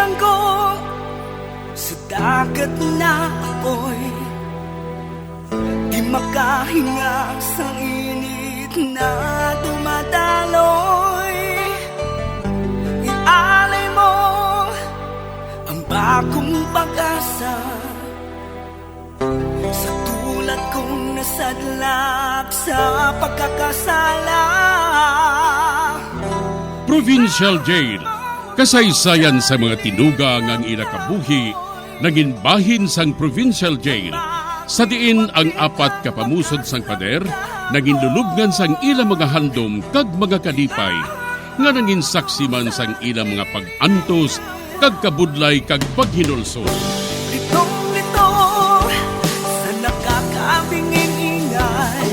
Bilanggo sa dagat na apoy, di makahinga sa init na dumadaloy. Ialay mo ang bagong pag-asa sa tulad kong nasadlak sa pagkakasala. Provincial Jail, kasaysayan sa mga tinugang ang inakabuhi, naging bahin sang Provincial Jail. Sa diin ang apat kapamusod sang pader, naging lulubngan sang ilang mga handom kag mga kalipay, nga naging saksi man sang ilang mga pag-antos, kag kabudlay kag paghinulsol. Litong-lito sa nakakabingin ingay,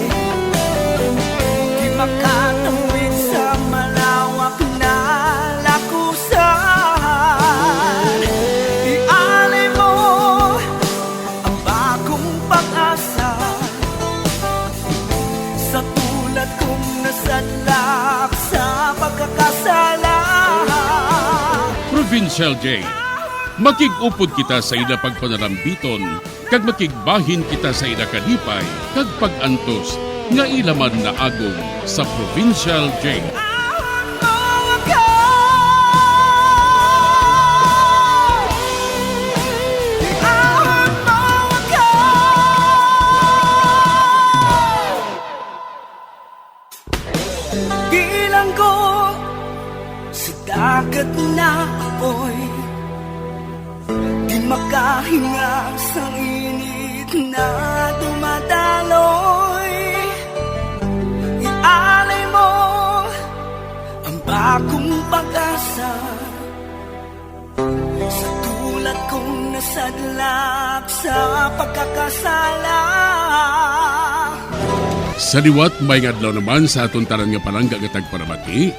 di makatawid sa malawak na lakusan. Ialay mo ang bagong pag-asa sa tulad kong nasadlak sa pagkakasala. Provincial Jail, makig-upod kita sa ila pagpanarambiton, kag makigbahin kita sa ila kalipay, kag pag-antos, nga ilaman na agong sa Provincial Jail. Bilanggo sa dagat na apoy, di makahinga sa init na dumadaloy. Ialay mo ang bagong pag-asa sa tulad kong nasadlak sa pagkakasala. Sa liwat may adlaw naman sa aton tanan nga palangga nga tagparamati.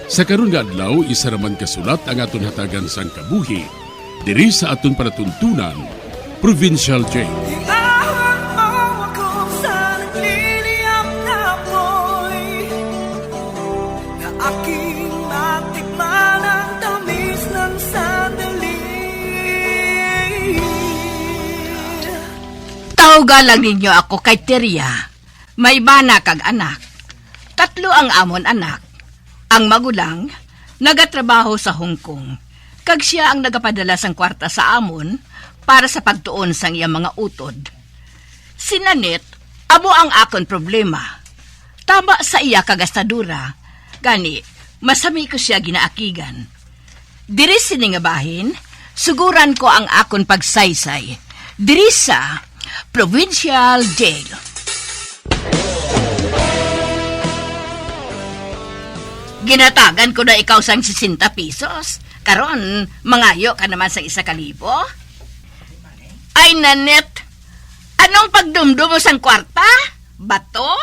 Sa karon nga adlaw isa raman kasulat ang aton hatagan sang kabuhi diri sa aton panatuntunan, Provincial Jail. Iahon mo ako sa nagliliyap na apoy, na aking matikman ang tamis ng sandali. Tawagan lang ninyo ako kay Teria. May bana kag anak. 3 ang amon anak. Ang magulang, nagatrabaho sa Hong Kong. Kag siya ang nagapadala sang kwarta sa amon para sa pagtuon sang iyang mga utod. Si Nanette, amo ang akon problema. Tama sa iya kagastadura. Gani, masami ko siya ginaakigan. Diri sini nga bahin, suguran ko ang akon pagsaysay. Diri sa Provincial Jail. Ginatagan ko na ikaw sang 60 pesos. Karon, mangayo ka naman sa 1,000. Ay, Nanette, anong pagdumdum mo sang kwarta? Bato?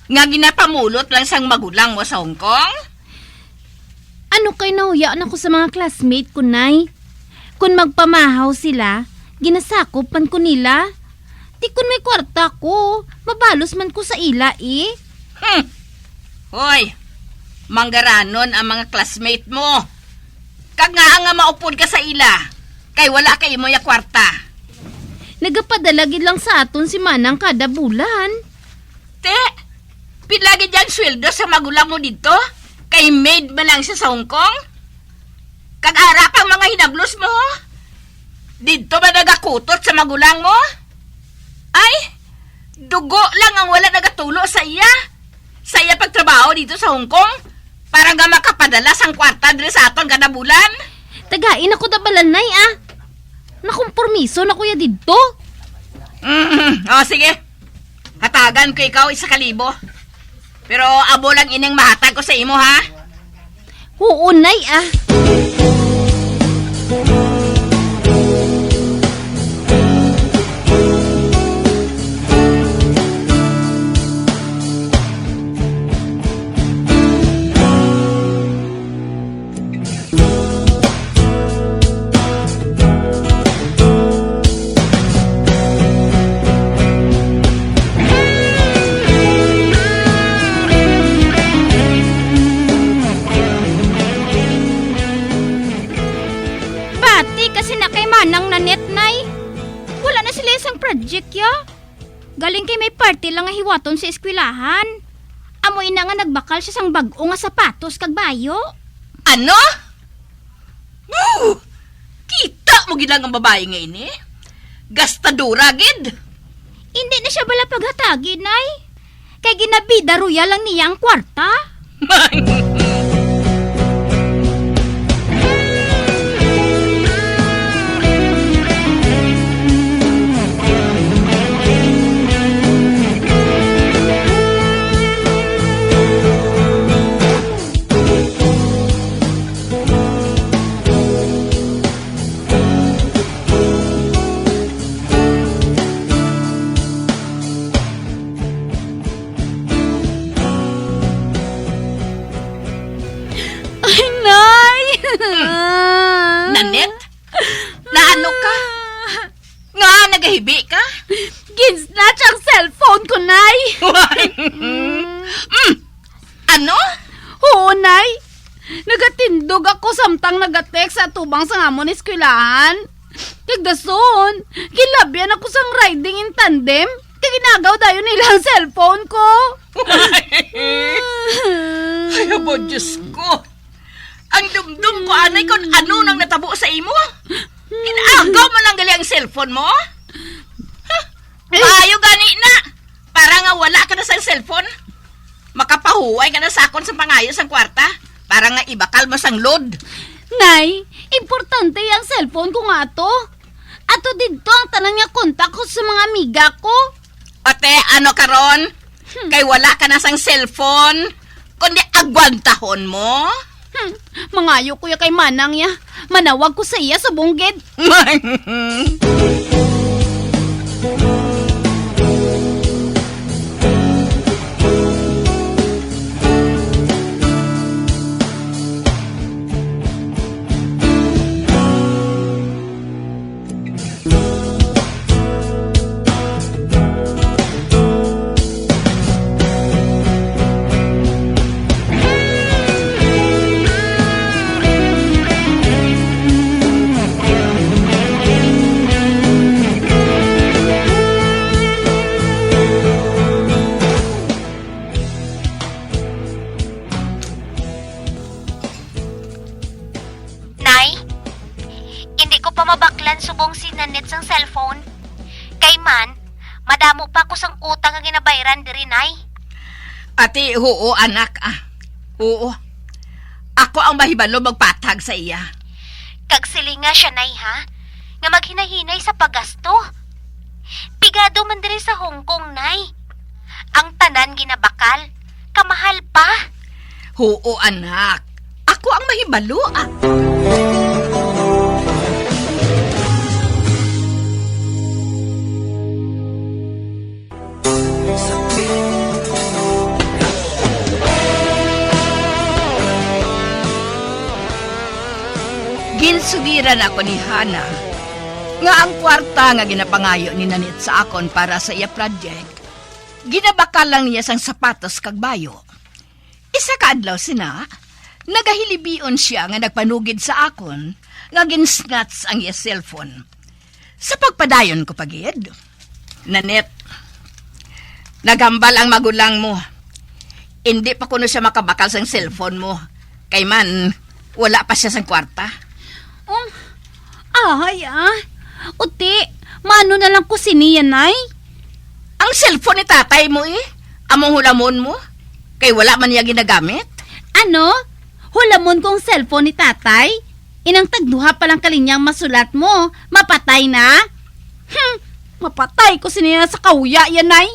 Nga ginapamulot lang sang magulang mo sa Hong Kong? Ano kay nahuya na ko sa mga classmate ko, Nay? Kung magpamahaw sila, ginasakop man ko nila. Di kun may kwarta ko, mabalos man ko sa ila eh. Hoy, manggaranon ang mga classmate mo. Kag nga maupod ka sa ila, kay wala kay mo ya kwarta. Nagapadalagid lang sa aton si Manang kada bulan. Te, pilagi dyan sweldo sa magulang mo dito? Kay maid ba lang siya sa Hong Kong? Kag ara kang mga hinablos mo? Dito ba nagakutot sa magulang mo? Ay, dugo lang ang wala nagatulo sa iya. Sa iya pagtrabaho dito sa Hong Kong? Para nga makapadala sang kwarta diri sa aton kada bulan? Tagain ako da balanay ah. Nakompormiso na kuya dito. O sige, hatagan ko ikaw 1,000. Pero abo lang ining mahatag ko sa imo ha? Oo, Nay ah. manang nanet, nay. Wala na sila isang project, ya. Galing kay may party lang nga hiwaton sa eskwelahan. Amoy na nga nagbakal siya sang bag-o nga sapatos kag bayo. Ano? Woo! Kita mo gilang ang babae nga ini. Gastadura, gid. Hindi na siya bala paghatagi, nay. Kay ginabida ruya lang niya ang kwarta. Ay, nay! Nanet? Naano ka? Nga, nagahibi ka? Ginsnatch ang cellphone ko, nay! Ano? Oo, nay. Nagatindog ako samtang nagatext sa tubang sa ngamon eskwelahan. Kagdason, kilabyan ako sang riding in tandem. Kaginagaw dayo nila ang cellphone ko. Ay, abo, Diyos ko. Ang dumdum ko, anay, kung ano nang natabo sa imo. Inaagaw mo lang gali ang cellphone mo? Ayaw gani na. Para nga wala ka na sa cellphone. Makapahuway ka na sa akon sa pangayo sa kwarta. Para nga ibakal mo sang load. Nay, importante yung cellphone ko nga to. Ato dito ang tanang nga kontak ko sa mga amiga ko. Ote, ano karon? Kay wala ka na sang cellphone. Kundi agwantahon mo. Mangayo ko ya kay manang ya. Manawag ko sa iya sa bungged. Nay, hindi ko pa mabaklan subong si Nanet sang cellphone. Kay man, madamo pa ko sang utang nga ginabayran diri, Nay. Ate, oo, anak. Oo. Ako ang mahibalo magpatag sa iya. Kagsilinga siya, Nay, ha? Nga maghinahinay sa paggasto. Pigado man diri sa Hong Kong, Nay. Ang tanan ginabakal, kamahal pa. Oo, anak. Ako ang mahibalo, Ginsugiran ako ni Hana nga ang kwarta nga ginapangayo ni Nanit sa akon para sa iya project. Ginabakal lang niya sang sapatos kag bayo. Isa ka adlaw sina, nagahilibion siya nga nagpanugid sa akon nga ginsnatch ang iya cellphone. Sa pagpadayon ko pagid, Nanit, nagambal ang magulang mo. Hindi pa kuno siya makabakal sang cellphone mo. Kay man, wala pa siya sang kwarta. Uti, mano na lang ko siniya, Nay? Ang cellphone ni tatay mo among hulamon mo. Kay wala man niya ginagamit. Ano? Hulamon kong cellphone ni tatay? Inang tagduha palang kalinyang masulat mo, mapatay na? Mapatay ko siniya sa kauya yan, Nay.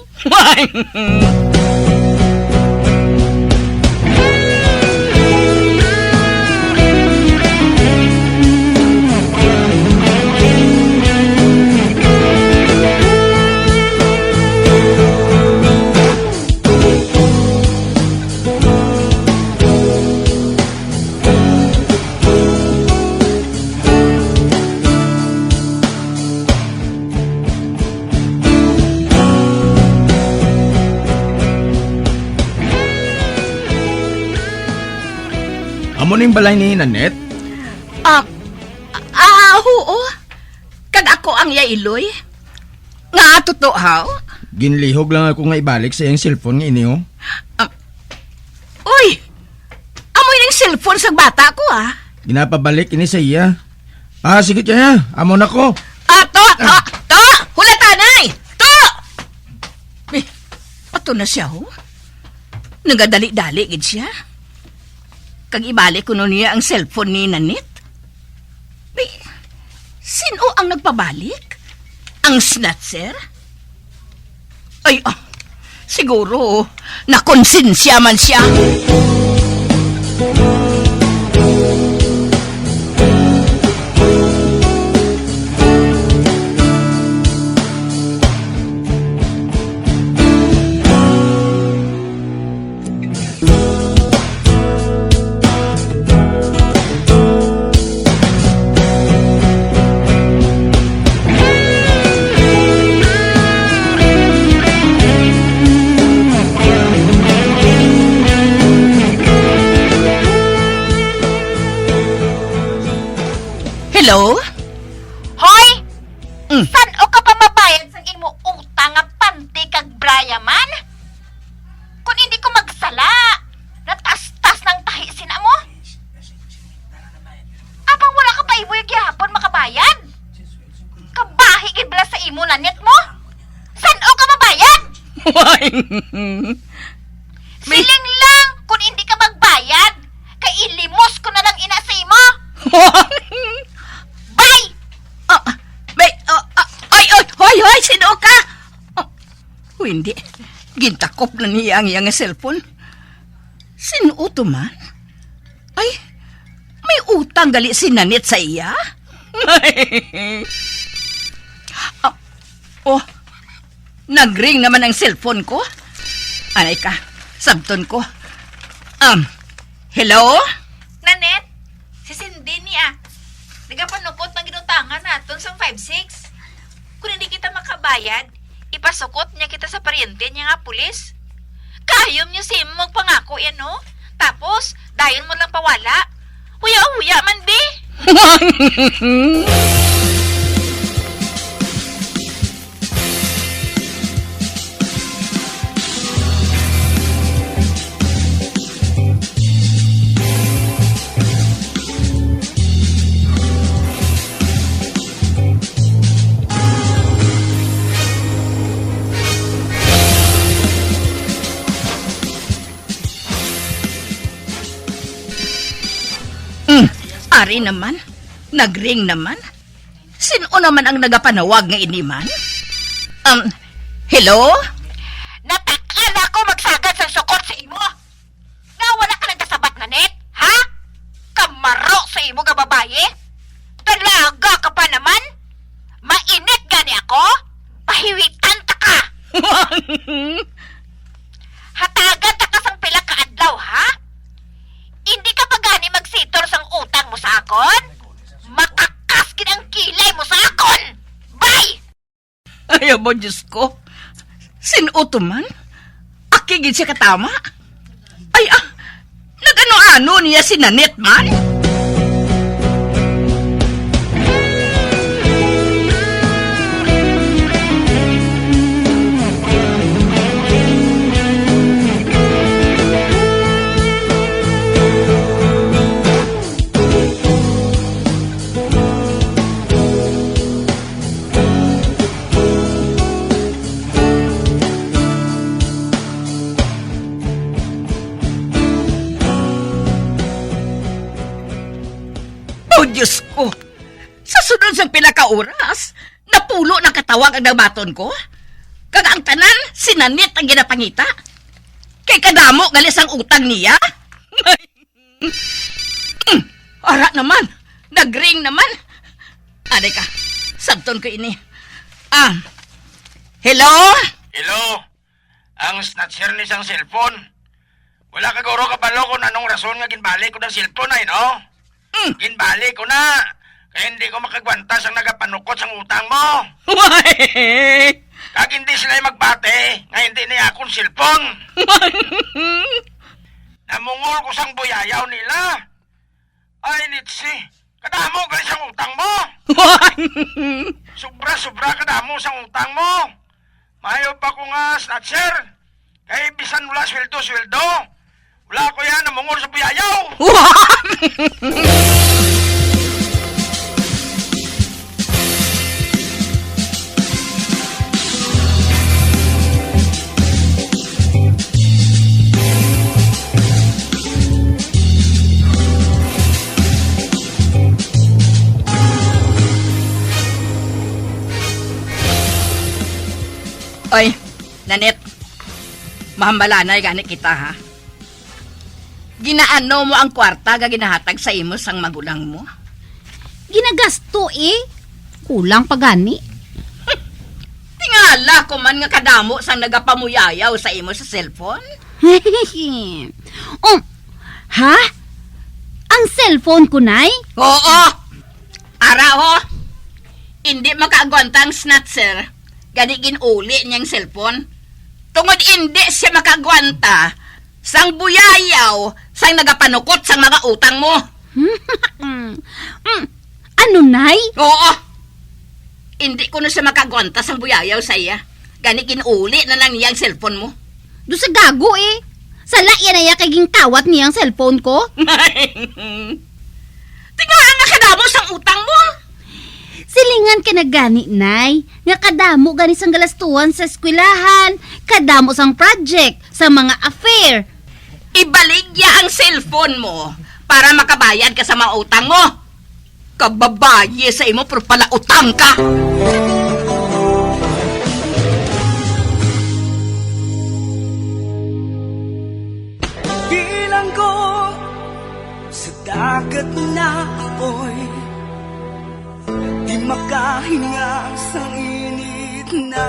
Amo ning balay ni Nanet? Oo. Kag ako ang yailoy. Nga totoo haw? Ginlihog lang ako nga ibalik sa iyang cellphone nga ini, oh. Uy! Amoy ng cellphone sa bata ko, ah. Ginapabalik ini sa iya. Sige kaya, amo na ko. To! Hula tanay! To! Ato na siya, ho? Nagadali-dali, gid siya. Kag ibalik ko nun niya ang cellphone ni Nanit. Sino ang nagpabalik? Ang snatcher? Ay, siguro, nakonsensya man siya. Hello? Hoy! Mm. San o ka pa mabayad sa imo utang nga panty kag Briaman? Kung hindi ko magsala, natas-tas ng tahi sina mo? Abang wala ka pa iboy gihapon makabayad? Kabahigid bala sa imo na net mo? San o ka mabayad? Siling lang kung hindi ka magbayad, kay ilimos ko na lang ina sa imo. Bye! Hoy, sino ka? Hindi. Gintakop na niya ang iyang cellphone. Sino to man? Ay, may utang gali si Nanit sa iya? Nagring naman ang cellphone ko. Anay ka, sabton ko. Hello? Nanet, si Cindy niya. Nagapanukot ng ginutangan naton sang 5-6. Kung hindi kita makabayad, ipasukot niya kita sa paryente niya nga pulis. Kayom niyo si mo magpangako yan, no? Tapos, dayon mo lang pawala. Huya man, be. Ari naman, nagring naman. Sino naman ang nagapanawag nga iniman? Hello? Natakal ako magsagad sa sukot sa imo. Nga wala ka nagkasabat na net, ha? Kamaro sa imo nga babaye? Talaga ka pa naman? Mainit gani ako? Pahiwitan ta ka! Hatagan ta ka sang pila ka adlaw, ha? Hindi ka pa gani magsitor sang utang mo sa akon? Makakaskin ang kilay mo sa akon! Bye! Ay, abo, Diyos ko. Sino to man? Akigid siya katama? Ay, nagano-ano niya si Nanit man? Oh, Diyos ko! Sa sunod sang pila ka oras, napulo ng katawag ang namaton ko. Kag ang tanan, sinanit ang ginapangita. Kay kadamo galis ang utang niya. Ara naman, nagring naman. Aday ka, sabton ko ini. Hello? Hello? Ang snatcher ni sang cellphone. Wala ka guro kabalo kung anong rason nga ginbalik ko ng cellphone ay, no? Ginbalik ko na. Kaya hindi ko makagwantas ang nagapanukot sang utang mo. Kag hindi sila magbate, nga hindi niya akong cellphone. Namungol ko sang buyayaw nila. Ay, Nitsi, kadamo ka sang utang mo. Sobra-sobra ka damo sa utang mo. Mayo pa ko nga, snatcher. Kay bisan wala sweldo. Wala ko yan namungol sa buyayaw. Oy, Nanet. Mahambalanay gani kita ha. Ginaano mo ang kwarta nga ginahatag sa imo sang magulang mo? Ginagasto eh. Kulang pa gani. Tingala ko man nga kadamo sang nagapamuyayaw sa imo sa cellphone. Oh, ha? Ang cellphone ko, Nay? Oo. Araho. Hindi makaagwanta ang snatcher. Gani ginuli niyang cellphone. Tungod hindi siya makagwanta sang buyayaw sang nagapanukot sang mga utang mo. Ano, Nay? Oo. Hindi ko na siya makagwanta sang buyayaw sa iya. Gani ginuli na lang niyang cellphone mo. Do sa gago eh. Sala yan ay kaging tawat niyang cellphone ko. Tingnan na kadamo sang utang mo. Silingan ka na gani, Nay. Nga kadamo gani sang galastuhan sa eskwelahan. Kadamo sang project, sa mga affair. Ibaligya ang cellphone mo para makabayad ka sa mga utang mo. Kababaye sa imo pero pala utang ka. Bilang ko sa dagat na apoy, di makahinga sa init na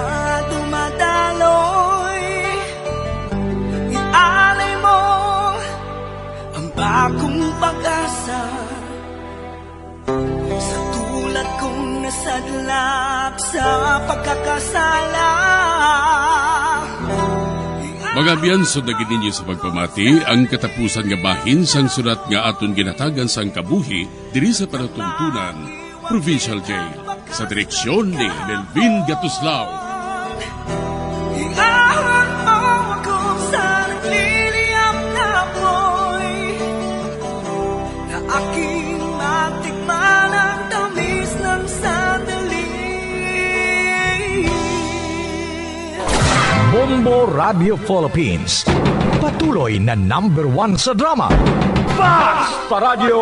dumadaloy. Ialay mo ang bagong pag-asa sa tulad kong nasadlap sa pagkakasala. Mga biyansod na gininyo sa pagpamati, ang katapusan nga bahin sang sulat nga aton ginatagan sang kabuhi diri sa panatuntunan, Provincial Jail, sa direksyon ni Melvin Gatuslao. Iahon mo ako sa nagliliyap na apoy, na aking matikman ang tamis ng sandali. Bombo Radio Philippines. Patuloy na #1 sa drama. Basta Radio!